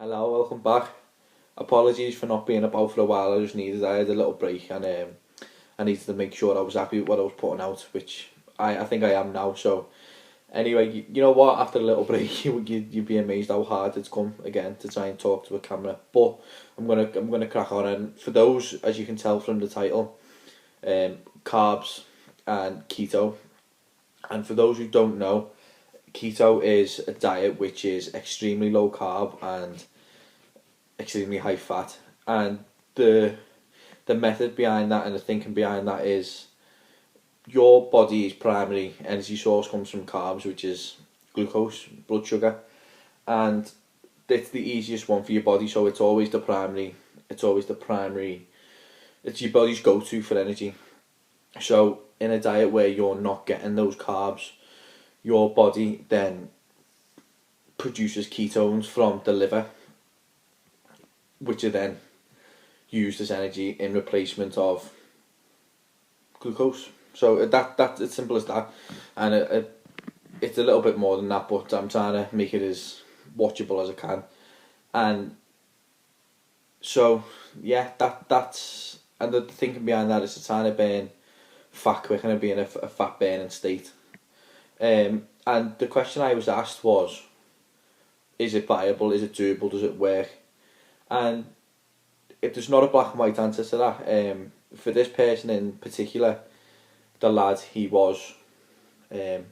Hello, welcome back. Apologies for not being about for a while. I had a little break and I needed to make sure I was happy with what I was putting out, which I think I am now. So anyway, you know what? After a little break, you'd be amazed how hard it's come again to try and talk to a camera. But I'm gonna crack on. And for those, as you can tell from the title, carbs and keto. And for those who don't know, keto is a diet which is extremely low carb and extremely high fat, and the method behind that and the thinking behind that is your body's primary energy source comes from carbs, which is glucose, blood sugar, and it's the easiest one for your body. So it's always the primary. It's always the primary. It's your body's go-to for energy. So in a diet where you're not getting those carbs, your body then produces ketones from the liver, which are then used as energy in replacement of glucose. So that's as simple as that, and it's a little bit more than that, but I'm trying to make it as watchable as I can. And so yeah, that's and the thinking behind that is to try to burn fat quicker and be in a fat burning state. And the question I was asked was, is it viable? Is it doable? Does it work? And if there's not a black and white answer to that, for this person in particular, the lad, he was, and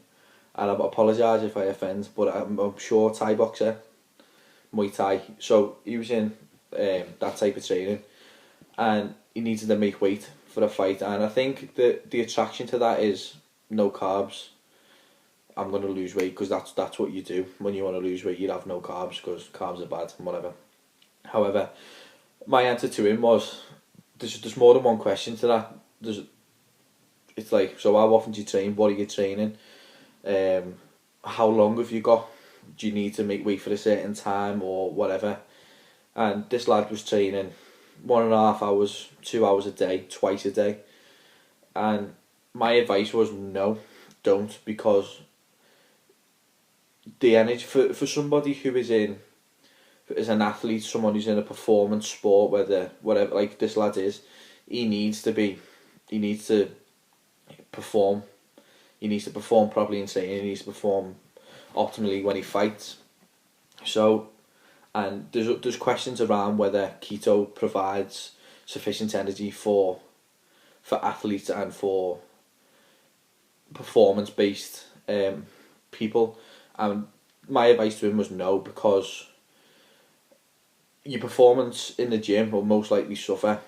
I apologise if I offend, but I'm sure Thai boxer, Muay Thai. So he was in that type of training, and he needed to make weight for a fight. And I think the attraction to that is no carbs. I'm going to lose weight because that's what you do when you want to lose weight. You'd have no carbs because carbs are bad and whatever. However, my answer to him was, there's more than one question to that. It's like, so how often do you train? What are you training? How long have you got? Do you need to make weight for a certain time or whatever? And this lad was training 1.5 hours, 2 hours a day, twice a day. And my advice was no, don't, because the energy for somebody who is an athlete, someone who's in a performance sport, whether whatever, like this lad is, he needs to perform. He needs to perform properly in training. He needs to perform optimally when he fights. So, and there's questions around whether keto provides sufficient energy for athletes and for performance based people. And my advice to him was no, because your performance in the gym will most likely suffer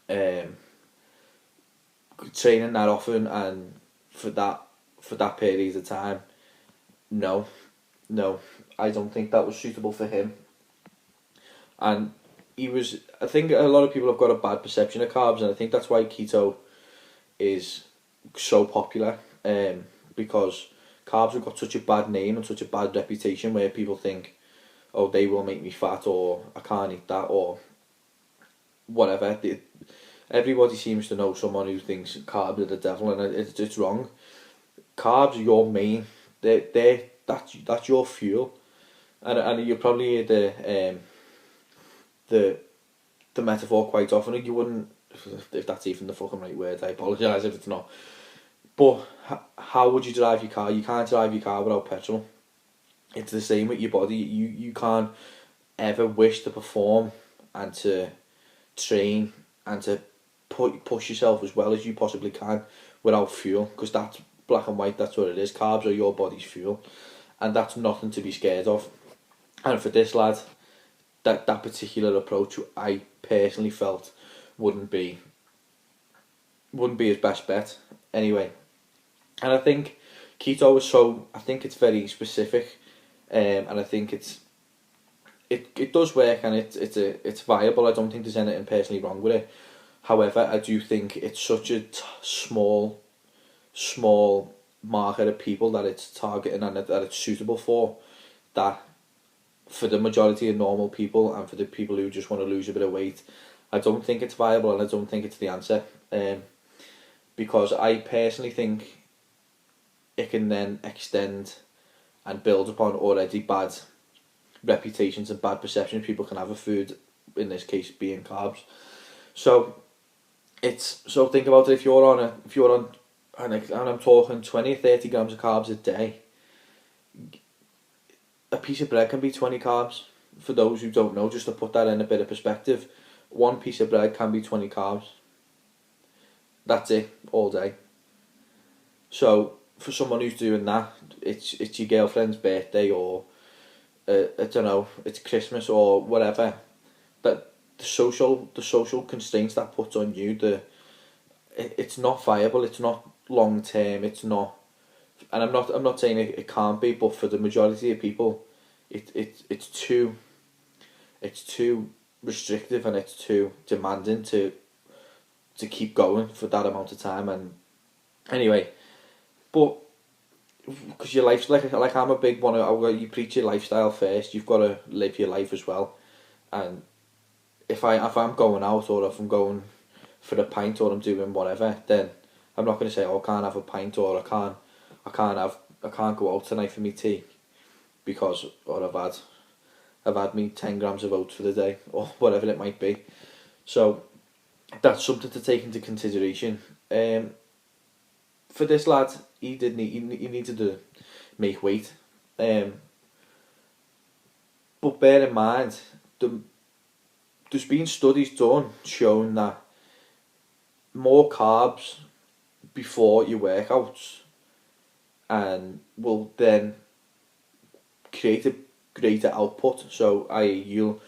training that often and for that period of time. No, I don't think that was suitable for him. And I think a lot of people have got a bad perception of carbs, and I think that's why keto is so popular, because carbs have got such a bad name and such a bad reputation where people think, oh, they will make me fat, or I can't eat that, or whatever. Everybody seems to know someone who thinks carbs are the devil, and it's wrong. Carbs are your main. That's your fuel, and you probably hear the metaphor quite often. You wouldn't, if that's even the fucking right word. I apologise if it's not. But how would you drive your car? You can't drive your car without petrol. It's the same with your body. You can't ever wish to perform and to train and to push yourself as well as you possibly can without fuel, because that's black and white. That's what it is. Carbs are your body's fuel, and that's nothing to be scared of. And for this lad, that particular approach, I personally felt wouldn't be his best bet anyway. And I think keto is I think it's very specific, and I think it does work, and it's viable. I don't think there's anything personally wrong with it. However, I do think it's such a small market of people that it's targeting and that it's suitable for, that for the majority of normal people and for the people who just want to lose a bit of weight, I don't think it's viable, and I don't think it's the answer, because I personally think it can then extend and build upon already bad reputations and bad perceptions people can have of food, in this case being carbs. So so think about it, if you're on and I'm talking 20-30 grams of carbs a day, a piece of bread can be 20 carbs. For those who don't know, just to put that in a bit of perspective, one piece of bread can be 20 carbs. That's it, all day. So for someone who's doing that, it's your girlfriend's birthday, or I don't know, it's Christmas or whatever. That the social constraints that puts on you, it's not viable. It's not long term. It's not, and I'm not saying it can't be, but for the majority of people, it's too restrictive, and it's too demanding to keep going for that amount of time. And anyway, but because your life's like I'm a big one. You preach your lifestyle first. You've got to live your life as well. And if I'm going out, or if I'm going for a pint, or I'm doing whatever, then I'm not going to say, oh, I can't have a pint, or I can't go out tonight for me tea, because I've had me 10 grams of oats for the day, or whatever it might be. So that's something to take into consideration. For this lad, he needed to make weight. But bear in mind, there's been studies done showing that more carbs before your workouts and will then create a greater output. So you'll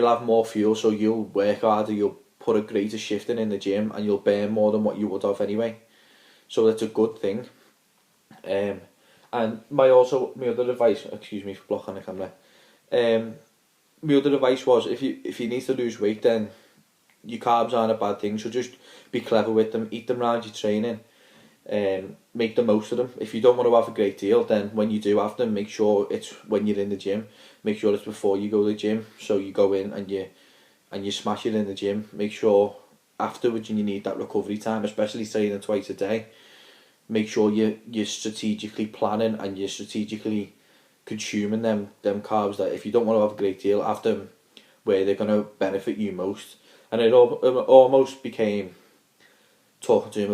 have more fuel, so you'll work harder, you'll put a greater shift in the gym, and you'll burn more than what you would have anyway. So that's a good thing. And my other advice, excuse me for blocking the camera. My other advice was, if you need to lose weight, then your carbs aren't a bad thing. So just be clever with them, eat them around your training, make the most of them. If you don't want to have a great deal, then when you do have them, make sure it's when you're in the gym. Make sure it's before you go to the gym. So you go in and you smash it in the gym. Make sure afterwards, and you need that recovery time, especially training twice a day. Make sure you're strategically planning, and you're strategically consuming them carbs, that if you don't want to have a great deal, have them where they're going to benefit you most. And it almost became talking to him